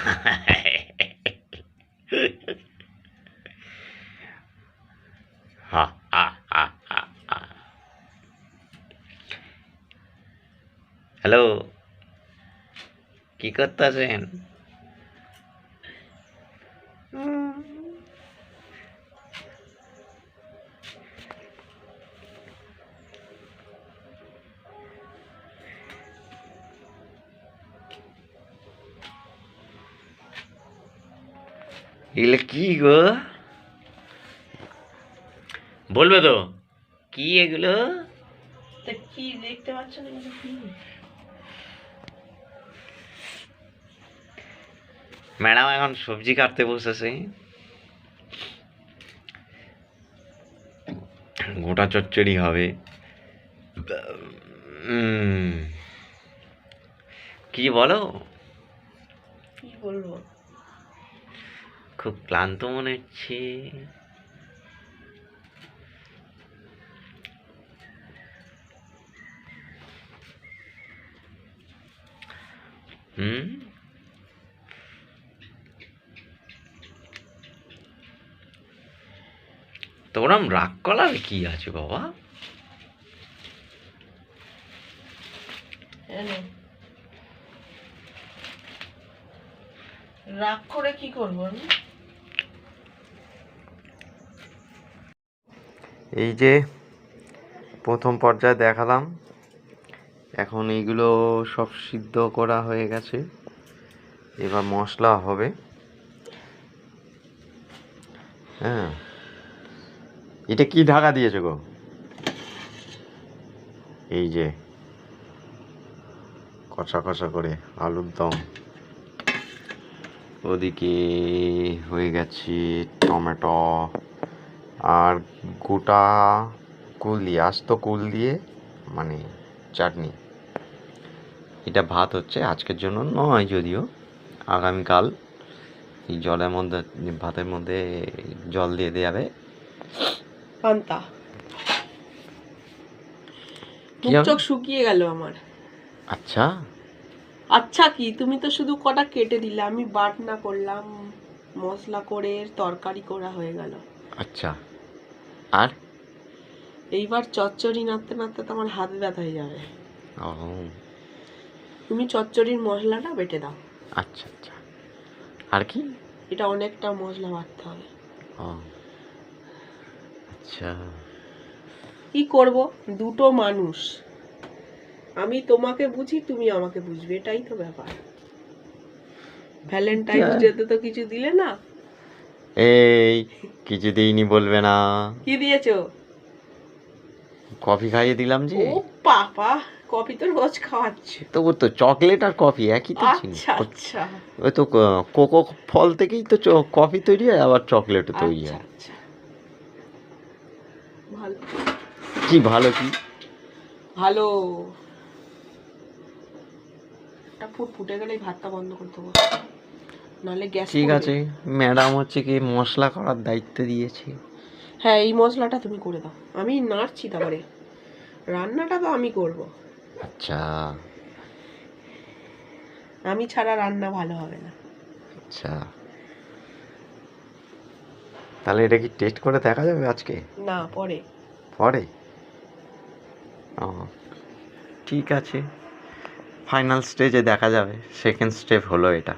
হা হা হা হা হা। Hello, কি করতেছেন? এগুলো কি গো? বলবে তো কি এগুলো? তা কি দেখতে পাচ্ছ না এগুলো কি? ম্যাডাম এখন সবজি কাটতে বসেছে। গোটা চচ্চড়ি হবে। কি বলো? কি বলবো? খুব ক্লান্ত মনে হচ্ছে। হুম, তো ওরম রাগ করার কি আছে বাবা? রাগ করে কি করবো আমি? এই যে প্রথম পর্যায়ে দেখালাম, এখন এইগুলো সব সিদ্ধ করা হয়ে গেছে, এবার মশলা হবে। হ্যাঁ, এটা কি ঢাকা দিয়েছে গো? এই যে কষা কষা করে আলুর দম, ওদিকে হয়ে গেছে টমেটো আর গোটা কুল দিয়ে, আস্ত কুল দিয়ে মানে চাটনি। এটা ভাত হচ্ছে, আজকের জন্য নয় যদিও, আগামীকাল এই জলের মধ্যে, ভাতের মধ্যে জল দিয়ে দেওয়া যাবে। পান্তা কি হবে? চোখ শুকিয়ে গেল আমার। আচ্ছা, আচ্ছা কি, তুমি তো শুধু কটা কেটে দিলে, আমি বাটনা করলাম, মশলা করে তরকারি করা হয়ে গেল। আচ্ছা, আর এইবার চচ্চড়ি নাড়তে নাড়তে তো আমার হাত ব্যথা হয়ে যাবে। ও তুমি চচ্চড়ির মশলাটা বেটে দাও। আচ্ছা আচ্ছা, আর কি? এটা অনেকটা মশলা বাটতে হবে। ও আচ্ছা, কি করব, দুটো মানুষ, আমি তোমাকে বুঝি, তুমি আমাকে বুঝবে, এটাই তো ব্যাপার। ভ্যালেন্টাইন্স ডেতে তো কিছু দিলে না। এই কিছু দিইনি বলবে না। কি দিয়েছো? কফি খাইয়ে দিলাম যে। ও বাবা, কফি তো রোজ খাওয়াচ্ছে। তবু তো চকলেট আর কফি একই তো জিনিস। আচ্ছা আচ্ছা ওই তো কোকো ফল থেকেই তো কফি তৈরি হয়, আবার চকলেটও তৈরি আচ্ছা হয়। আচ্ছা, ভালো। কি ভালো? কি ভালো? একটা ফুট ফুটে গেলেই ভাতটা বন্ধ করে দেবো, নাহলে গ্যাস ঠিক করবে। আছে, ম্যাডাম হচ্ছে কি মশলা করার দায়িত্ব দিয়েছে। হ্যাঁ, এই মশলাটা তুমি করে দাও, আমি নাড়ছি, তারপরে রান্নাটা তো আমি করব। আচ্ছা আমি ছাড়া রান্না ভালো হবে না। আচ্ছা, তাহলে এটা কি টেস্ট করে দেখা যাবে আজকে? না, পরে। পরে? ও ঠিক আছে, ফাইনাল স্টেজে দেখা যাবে। সেকেন্ড স্টেপ হলো এটা।